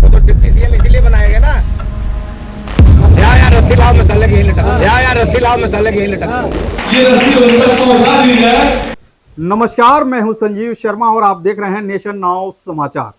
तो deputy CM इसीलिए बनाया गया ना। यार रस्सी लाओ मसाले की लटक, यार रस्सी लाओ मसाले की लटक। ये रस्सी उन तक पहुंचा दी जाए। नमस्कार, मैं हूं संजीव शर्मा और आप देख रहे हैं नेशन नाउ समाचार।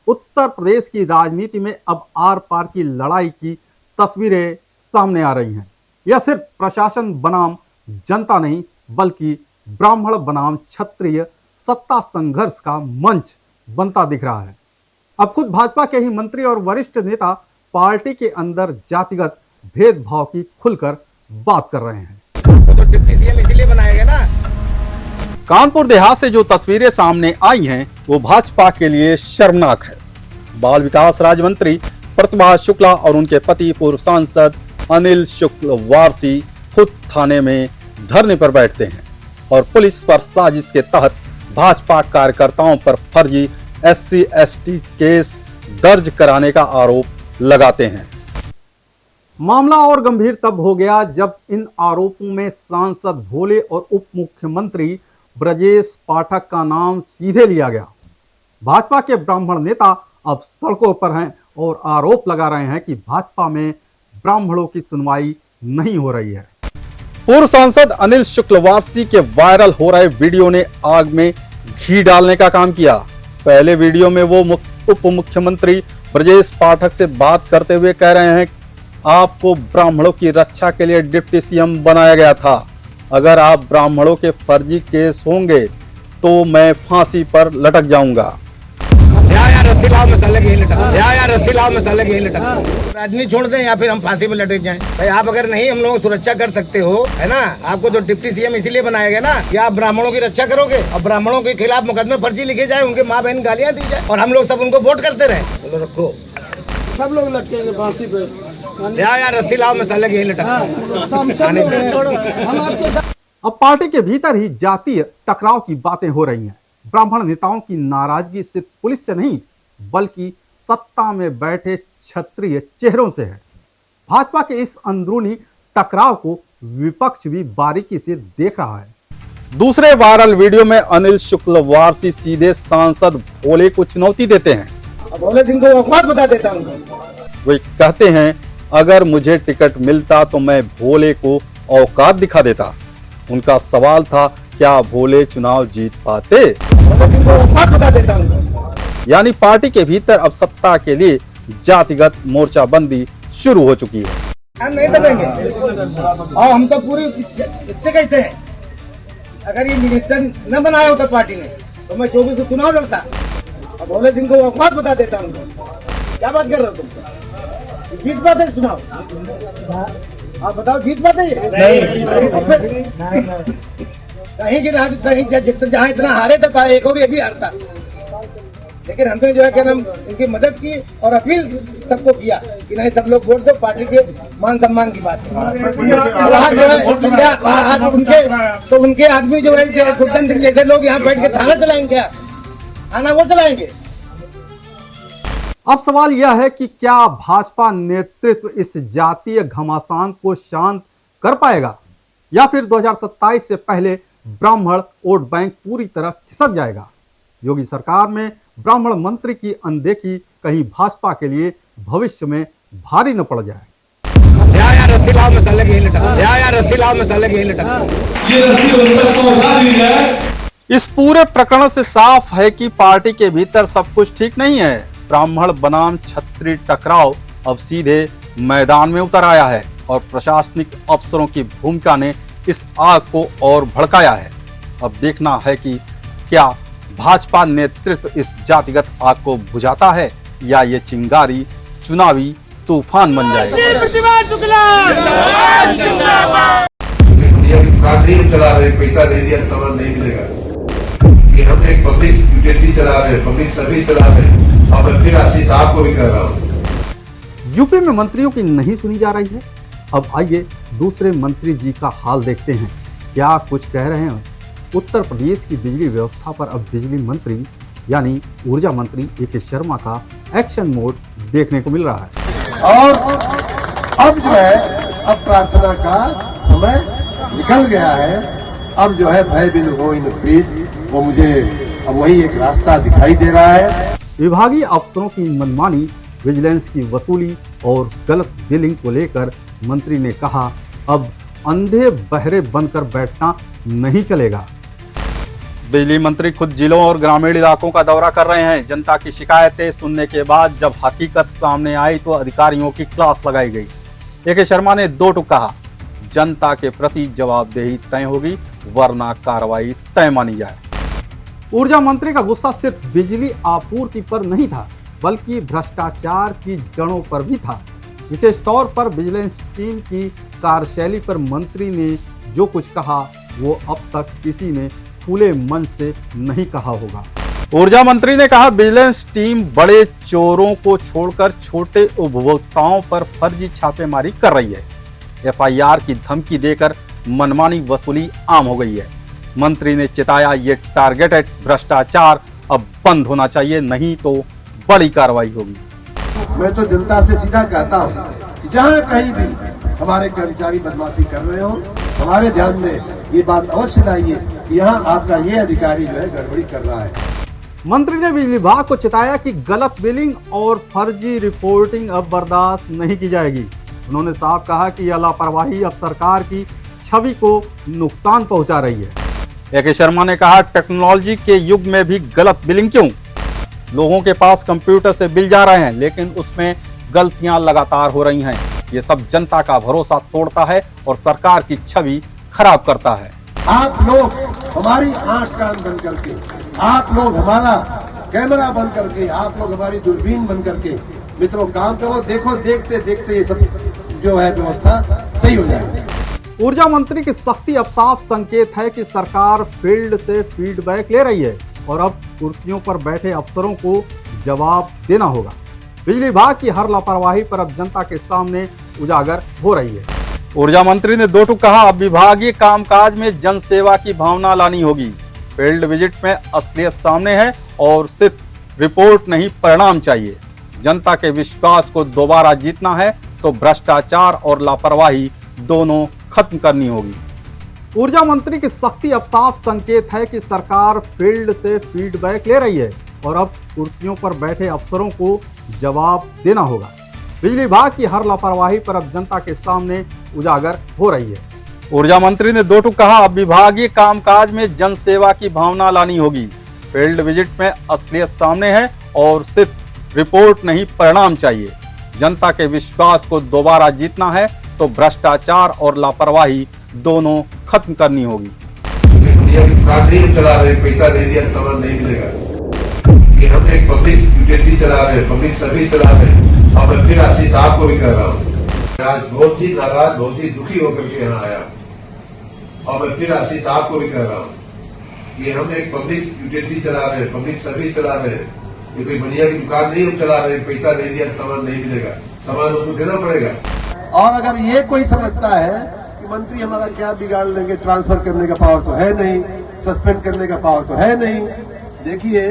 उत्तर प्रदेश की राजनीति में अब आर पार की लड़ाई की तस्वीरें सामने आ रही हैं। यह सिर्फ प्रशासन बनाम जनता नहीं, बल्कि ब्राह्मण बनाम क्षत्रिय सत्ता संघर्ष का मंच बनता दिख रहा है। अब खुद भाजपा के ही मंत्री और वरिष्ठ नेता पार्टी के अंदर जातिगत भेदभाव की खुलकर बात कर रहे हैं। तो डिप्टी सीएम इसीलिए बनाया गया ना। कानपुर देहात से जो तस्वीरें सामने आई हैं वो भाजपा के लिए शर्मनाक है। बाल विकास राज्य मंत्री प्रतिभा शुक्ला और उनके पति पूर्व सांसद अनिल शुक्ल वारसी खुद थाने में धरने पर बैठते हैं और पुलिस पर साजिश के तहत भाजपा कार्यकर्ताओं पर फर्जी SC/ST केस दर्ज कराने का आरोप लगाते हैं। मामला और गंभीर तब हो गया जब इन आरोपों में सांसद भोले और उप मुख्यमंत्री ब्रजेश पाठक का नाम सीधे लिया गया। भाजपा के ब्राह्मण नेता अब सड़कों पर हैं और आरोप लगा रहे हैं कि भाजपा में ब्राह्मणों की सुनवाई नहीं हो रही है। पूर्व सांसद अनिल शुक्लवारसी के वायरल हो रहे वीडियो ने आग में घी डालने का काम किया। पहले वीडियो में वो उप मुख्यमंत्री ब्रजेश पाठक से बात करते हुए कह रहे हैं, आपको ब्राह्मणों की रक्षा के लिए डिप्टी सीएम बनाया गया था। अगर आप ब्राह्मणों के फर्जी केस होंगे तो मैं फांसी पर लटक जाऊंगा। यार रस्सी लाओ मसाले की लटक, यार रस्सी लाओ मसाले की लटक। राजनीति छोड़ दें या फिर हम फांसी में लटक जाएं। भाई आप अगर नहीं हम लोगों की सुरक्षा कर सकते हो, है ना, आपको तो डिप्टी सीएम इसीलिए बनाया गया ना कि आप ब्राह्मणों की रक्षा करोगे और ब्राह्मणों के खिलाफ मुकदमे फर्जी लिखे जाए, उनके माँ बहन गालियाँ दी जाए और हम लोग सब उनको वोट करते रहे। चलो रखो, सब लोग लटकेंगे फांसी पे। यार रस्सी लाओ मसाले की लटक। अब पार्टी के भीतर ही जातीय टकराव की बातें हो रही हैं। ब्राह्मण नेताओं की नाराजगी सिर्फ पुलिस से नहीं, बल्कि सत्ता में बैठे क्षत्रिय चेहरों से है। भाजपा के इस अंदरूनी टकराव को विपक्ष भी बारीकी से देख रहा है। दूसरे वायरल वीडियो में अनिल शुक्लवारसी सीधे सांसद भोले को चुनौती देते हैं। भोले सिंह को औकात बता देता हूँ। वे कहते हैं, अगर मुझे टिकट मिलता तो मैं भोले को औकात दिखा देता। उनका सवाल था, क्या भोले चुनाव जीत पाते? भोले सिंह को औकात बता देता हूँ। यानी पार्टी के भीतर अब सत्ता के लिए जातिगत मोर्चाबंदी शुरू हो चुकी है। हम नहीं दबेंगे और हम तो पूरी इससे कहते हैं, अगर ये मिनिस्टर न बनाया होता पार्टी ने तो मैं 24 को चुनाव लड़ता। अब भोले सिंह को औकात बता देता हूँ। क्या बात कर रहे हो तुम? जीत पाते चुनाव? आप बताओ, जीत पाते? कहीं की जहाँ इतना हारे तो एक और ये भी हारता। लेकिन हमने जो है क्या नाम इनकी मदद की और अपील सबको किया कि नहीं, सब लोग वोट दो, पार्टी के मान सम्मान की बात है। तो उनके आदमी जो है गुड्डन सिंह जैसे लोग यहाँ बैठ के थाना चलाएंगे, क्या थाना वो चलाएंगे? अब सवाल यह है कि क्या भाजपा नेतृत्व इस जातीय घमासान को शांत कर पाएगा या फिर 2027 से पहले ब्राह्मण वोट बैंक पूरी तरह खिसक जाएगा? योगी सरकार में ब्राह्मण मंत्री की अनदेखी कहीं भाजपा के लिए भविष्य में भारी न पड़ जाए। यार रस्सी लाओ मसाले की लटक, यार रस्सी लाओ मसाले की लटक। ये रस्सी उन तक पहुंचा दी जाए। इस पूरे प्रकरण से साफ है कि पार्टी के भीतर सब कुछ ठीक नहीं है। ब्राह्मण बनाम क्षत्रिय टकराव अब सीधे मैदान में उतर आया है और प्रशासनिक अफसरों की भूमिका ने इस आग को और भड़काया है। अब देखना है कि क्या भाजपा नेतृत्व इस जातिगत आग को बुझाता है या ये चिंगारी चुनावी तूफान बन जाएगा। चला रहे, पैसा नहीं दिया सवाल नहीं मिलेगा। कि हम एक पब्लिक यूटिलिटी चला रहे, पब्लिक सर्विस चला रहे और मैं फिर आशीष साहब को भी कर रहा हूँ। यूपी में मंत्रियों की नहीं सुनी जा रही है। अब आइए दूसरे मंत्री जी का हाल देखते हैं, क्या कुछ कह रहे हैं। उत्तर प्रदेश की बिजली व्यवस्था पर अब बिजली मंत्री यानी ऊर्जा मंत्री AK शर्मा का एक्शन मोड देखने को मिल रहा है। और अब जो है अब प्रार्थना का समय निकल गया है। अब जो है भय बिन हो इन प्रीत, वो मुझे अब वही एक रास्ता दिखाई दे रहा है। विभागीय अफसरों की मनमानी, विजिलेंस की वसूली और गलत बिलिंग को लेकर मंत्री ने कहा, अब अंधे बहरे बनकर बैठना नहीं चलेगा। बिजली मंत्री खुद जिलों और ग्रामीण इलाकों का दौरा कर रहे हैं। जनता की शिकायतें सुनने के बाद जब हकीकत सामने आई तो अधिकारियों की क्लास लगाई गई। ए.के. शर्मा ने दो टूक कहा, जनता के प्रति जवाबदेही तय होगी वरना कार्रवाई तय मानी जाए। ऊर्जा मंत्री का गुस्सा सिर्फ बिजली आपूर्ति पर नहीं था बल्कि भ्रष्टाचार की जड़ों पर भी था। विशेष तौर पर विजिलेंस टीम की कार्यशैली पर मंत्री ने जो कुछ कहा वो अब तक किसी ने खुले मन से नहीं कहा होगा। ऊर्जा मंत्री ने कहा, विजिलेंस टीम बड़े चोरों को छोड़कर छोटे उपभोक्ताओं पर फर्जी छापेमारी कर रही है। एफआईआर की धमकी देकर मनमानी वसूली आम हो गई है। मंत्री ने चिताया, ये टारगेटेड भ्रष्टाचार अब बंद होना चाहिए, नहीं तो बड़ी कार्रवाई होगी। मैं तो जनता से सीधा कहता हूँ कि जहाँ कहीं भी हमारे कर्मचारी बदमाशी कर रहे हो, हमारे ध्यान में ये बात अवश्य लाइए कि यहाँ आपका ये अधिकारी जो है गड़बड़ी कर रहा है। मंत्री ने बिजली विभाग को चिताया कि गलत बिलिंग और फर्जी रिपोर्टिंग अब बर्दाश्त नहीं की जाएगी। उन्होंने साफ कहा कि यह लापरवाही अब सरकार की छवि को नुकसान पहुंचा रही है। ए.के. शर्मा ने कहा, टेक्नोलॉजी के युग में भी गलत बिलिंग क्यों? लोगों के पास कंप्यूटर से बिल जा रहे हैं लेकिन उसमें गलतियां लगातार हो रही हैं। ये सब जनता का भरोसा तोड़ता है और सरकार की छवि खराब करता है। आप लोग हमारी आंख कान बन करके, आप लोग हमारा कैमरा बन करके, आप लोग हमारी दूरबीन बन करके मित्रों काम करो। देखो, देखते देखते ये सब जो है व्यवस्था सही हो जाएगी। ऊर्जा मंत्री की सख्ती अब साफ संकेत है कि सरकार फील्ड से फीडबैक ले रही है और अब कुर्सियों पर बैठे अफसरों को जवाब देना होगा। बिजली विभाग की हर लापरवाही पर अब जनता के सामने उजागर हो रही है। ऊर्जा मंत्री ने दो टूक कहा, अब विभागीय कामकाज में जन सेवा की भावना लानी होगी। फील्ड विजिट में असलियत सामने है और सिर्फ रिपोर्ट नहीं, परिणाम चाहिए। जनता के विश्वास को दोबारा जीतना है तो भ्रष्टाचार और लापरवाही दोनों खत्म करनी होगी। ऊर्जा मंत्री की सख्ती अब साफ संकेत है कि सरकार फील्ड से फीडबैक ले रही है और अब कुर्सियों पर बैठे अफसरों को जवाब देना होगा। बिजली विभाग की हर लापरवाही पर अब जनता के सामने उजागर हो रही है। ऊर्जा मंत्री ने दो टूक कहा, अब विभागीय कामकाज में जन सेवा की भावना लानी होगी। फील्ड विजिट में असलियत सामने है और सिर्फ रिपोर्ट नहीं, परिणाम चाहिए। जनता के विश्वास को दोबारा जीतना है तो भ्रष्टाचार और लापरवाही दोनों खत्म करनी होगी। दुनिया की दुकान नहीं चला रहे, पैसा नहीं दिया सामान नहीं मिलेगा। ये हम एक पब्लिक यूटिलिटी चला रहे हैं, पब्लिक सर्विस चला रहे हैं। और मैं फिर आशीष साहब को भी कर रहा हूँ, आज बहुत ही नाराज, बहुत ही दुखी होकर के यहाँ आया और मैं फिर आशीष साहब को भी कर रहा हूँ कि हम एक पब्लिक यूटिलिटी चला रहे हैं, पब्लिक सर्विस चला रहे हैं। ये कोई दुनिया की दुकान नहीं हम चला रहे हैं, पैसा नहीं दिया सामान नहीं मिलेगा, सामान उनको देना पड़ेगा। और अगर ये कोई समझता है कि मंत्री हमारा क्या बिगाड़ लेंगे, ट्रांसफर करने का पावर तो है नहीं, सस्पेंड करने का पावर तो है नहीं। देखिए,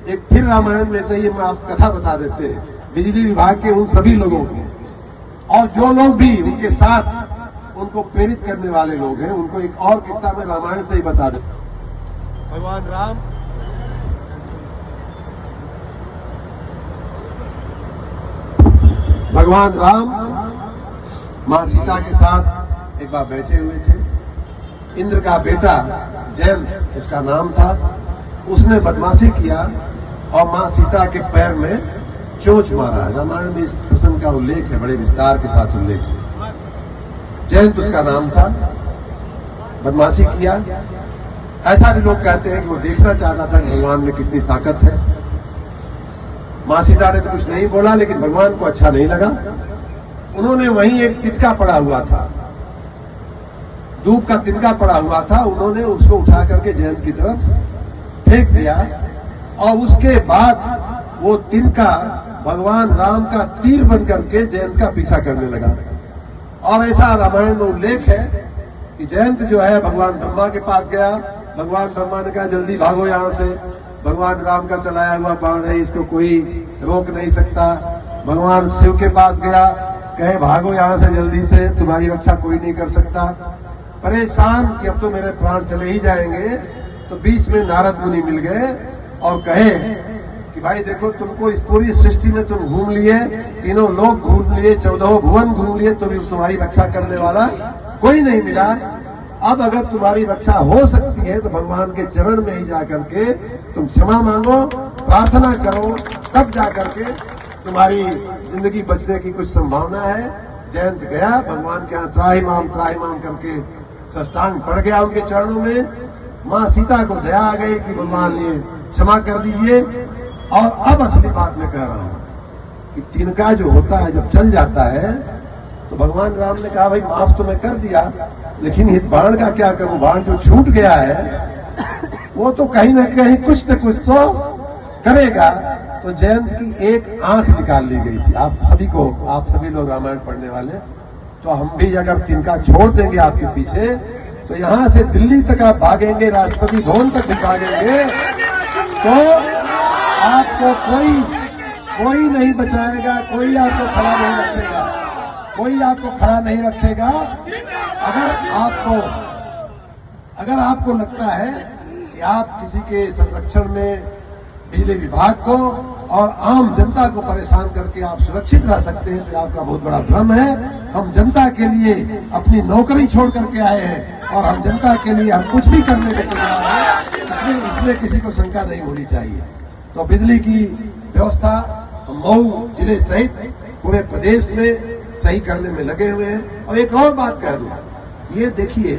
एक फिर रामायण में से ही हम आप कथा बता देते हैं बिजली विभाग के उन सभी लोगों की, और जो लोग भी उनके साथ उनको प्रेरित करने वाले लोग हैं, उनको एक और किस्सा में रामायण से ही बता देते हैं। भगवान राम मां सीता के साथ एक बार बैठे हुए थे। इंद्र का बेटा जयंत उसका नाम था, उसने बदमाशी किया और मां सीता के पैर में चोंच मारा। रामायण में इस प्रसंग का उल्लेख है, बड़े विस्तार के साथ उल्लेख है। जयंत उसका नाम था, बदमाशी किया। ऐसा भी लोग कहते हैं कि वो देखना चाहता था कि भगवान में कितनी ताकत है। मां सीता ने तो कुछ नहीं बोला, लेकिन भगवान को अच्छा नहीं लगा। उन्होंने वहीं एक तिनका पड़ा हुआ था, दूब का तिनका पड़ा हुआ था, उन्होंने उसको उठा करके जयंत की तरफ फेंक दिया और उसके बाद वो तिनका भगवान राम का तीर बन करके जयंत का पीछा करने लगा। और ऐसा रामायण में उल्लेख है कि जयंत जो है भगवान ब्रह्मा के पास गया। भगवान ब्रह्मा ने कहा जल्दी भागो यहाँ से, भगवान राम का चलाया हुआ बाण है, इसको कोई रोक नहीं सकता। भगवान शिव के पास गया, कहे भागो यहाँ से जल्दी से, तुम्हारी रक्षा कोई नहीं कर सकता। परेशान कि अब तो मेरे प्राण चले ही जाएंगे, तो बीच में नारद मुनि मिल गए और कहे कि भाई देखो, तुमको इस पूरी सृष्टि में तुम घूम लिए, तीनों लोग घूम लिए, 14 भुवन घूम लिए, तुम्हारी रक्षा करने वाला कोई नहीं मिला। अब अगर तुम्हारी रक्षा हो सकती है तो भगवान के चरण में ही जाकर के तुम क्षमा मांगो, प्रार्थना करो, तब जाकर के तुम्हारी जिंदगी बचने की कुछ संभावना है। जयंत गया भगवान के यहाँ त्राहिमाम करके साष्टांग पड़ गया उनके चरणों में। माँ सीता को दया आ गई कि भगवान ये क्षमा कर दीजिए। और अब असली बात मैं कह रहा हूं कि तिनका जो होता है जब चल जाता है तो भगवान राम ने कहा भाई माफ तो मैं कर दिया, लेकिन इस बाण का क्या करूं? बाण जो छूट गया है वो तो कहीं ना कहीं कुछ न कुछ तो करेगा। तो जयंत की एक आंख निकाल ली गई थी। आप सभी लोग रामायण पढ़ने वाले, तो हम भी अगर तिनका छोड़ देंगे आपके पीछे तो यहाँ से दिल्ली तक आप भागेंगे, राष्ट्रपति भवन तक भी भागेंगे, तो आपको कोई नहीं बचाएगा, कोई आपको खड़ा नहीं रखेगा, कोई आपको खड़ा नहीं रखेगा। अगर आपको लगता है कि आप किसी के संरक्षण में बिजली विभाग को और आम जनता को परेशान करके आप सुरक्षित रह सकते हैं तो आपका बहुत बड़ा भ्रम है। हम जनता के लिए अपनी नौकरी छोड़ करके आए हैं और हम जनता के लिए हम कुछ भी करने के तैयार हैं, इसलिए किसी को शंका नहीं होनी चाहिए। तो बिजली की व्यवस्था हम मऊ जिले सहित पूरे प्रदेश में सही करने में लगे हुए हैं। और एक और बात कह दूं, ये देखिए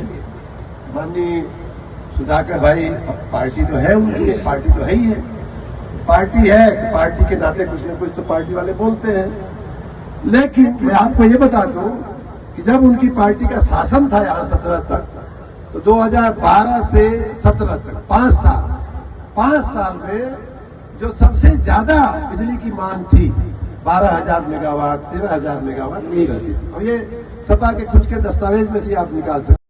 माननीय सुधाकर भाई, पार्टी तो है उनकी, एक पार्टी तो है ही है, पार्टी है तो पार्टी के नाते कुछ न कुछ तो पार्टी वाले बोलते हैं। लेकिन मैं आपको ये बता दूं कि जब उनकी पार्टी का शासन था यहाँ 17 तक, तो 2012 से 17 तक 5 साल में जो सबसे ज्यादा बिजली की मांग थी 12,000 मेगावाट, 13,000 मेगावाट नहीं रहती थी। और ये सपा के कुछ के दस्तावेज में से आप निकाल सकते।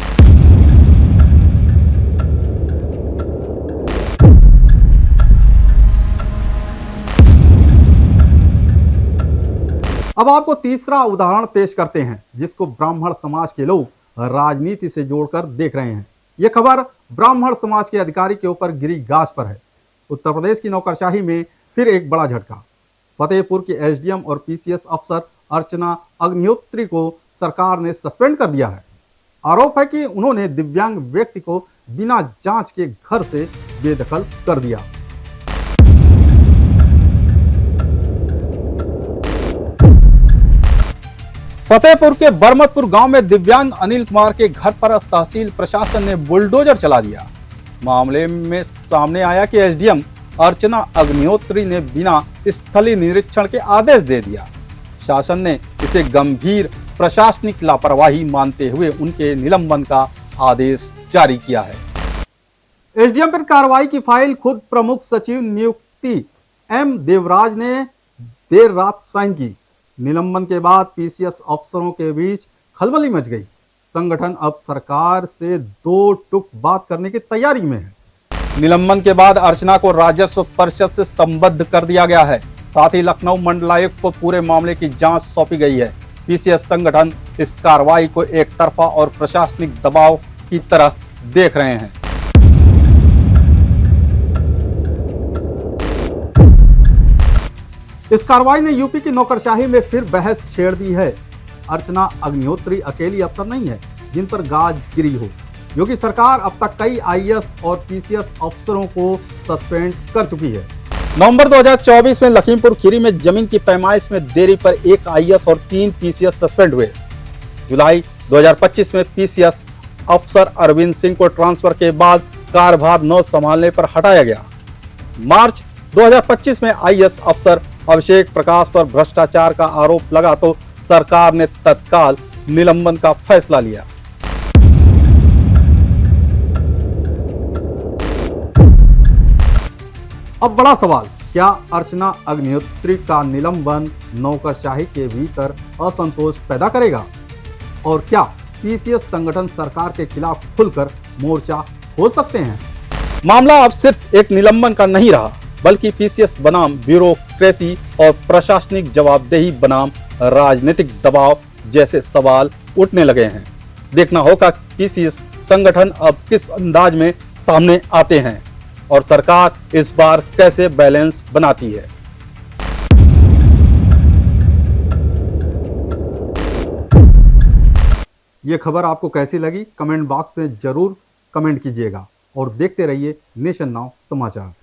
अब आपको तीसरा उदाहरण पेश करते हैं जिसको ब्राह्मण समाज के लोग राजनीति से जोड़कर देख रहे हैं। यह खबर ब्राह्मण समाज के अधिकारी के ऊपर गिरी गाज पर है। उत्तर प्रदेश की नौकरशाही में फिर एक बड़ा झटका। फतेहपुर के एसडीएम और पीसीएस अफसर अर्चना अग्निहोत्री को सरकार ने सस्पेंड कर दिया है। आरोप है कि उन्होंने दिव्यांग व्यक्ति को बिना जांच के घर से बेदखल कर दिया। फतेहपुर के बरमतपुर गांव में दिव्यांग अनिल कुमार के घर पर तहसील प्रशासन ने बुलडोजर चला दिया। मामले में सामने आया कि एसडीएम अर्चना अग्निहोत्री ने बिना स्थलीय निरीक्षण के आदेश दे दिया। शासन ने इसे गंभीर प्रशासनिक लापरवाही मानते हुए उनके निलंबन का आदेश जारी किया है। एसडीएम पर कार्रवाई की फाइल खुद प्रमुख सचिव नियुक्ति एम देवराज ने देर रात साइन की। निलंबन के बाद पीसीएस अफसरों के बीच खलबली मच गई। संगठन अब सरकार से दो टुक बात करने की तैयारी में है। निलंबन के बाद अर्चना को राजस्व परिषद से संबद्ध कर दिया गया है। साथ ही लखनऊ मंडलायुक्त को पूरे मामले की जांच सौंपी गई है। पीसीएस संगठन इस कार्रवाई को एक तरफा और प्रशासनिक दबाव की तरह देख रहे हैं। इस कार्रवाई ने यूपी की नौकरशाही में फिर बहस छेड़ दी है। अर्चना अग्निहोत्री अकेली अफसर नहीं है जिन पर गाज गिरी हो, क्योंकि सरकार अब तक कई आईएएस और पीसीएस अफसरों को सस्पेंड कर चुकी है। नवंबर 2024 में लखीमपुर खीरी में जमीन की पैमाइश में देरी पर 1 आईएएस और 3 पीसीएस सस्पेंड हुए। जुलाई 2025 में पीसीएस अफसर अरविंद सिंह को ट्रांसफर के बाद कार्यभार न संभालने पर हटाया गया। मार्च 2025 में आईएएस अफसर अभिषेक प्रकाश पर भ्रष्टाचार का आरोप लगा तो सरकार ने तत्काल निलंबन का फैसला लिया। अब बड़ा सवाल, क्या अर्चना अग्निहोत्री का निलंबन नौकरशाही के भीतर असंतोष पैदा करेगा? और क्या पीसीएस संगठन सरकार के खिलाफ खुलकर मोर्चा खोल सकते हैं? मामला अब सिर्फ एक निलंबन का नहीं रहा, बल्कि पीसीएस बनाम ब्यूरोक्रेसी और प्रशासनिक जवाबदेही बनाम राजनीतिक दबाव जैसे सवाल उठने लगे हैं। देखना होगा पीसीएस संगठन अब किस अंदाज में सामने आते हैं और सरकार इस बार कैसे बैलेंस बनाती है। ये खबर आपको कैसी लगी कमेंट बॉक्स में जरूर कमेंट कीजिएगा और देखते रहिए नेशन नाउ समाचार।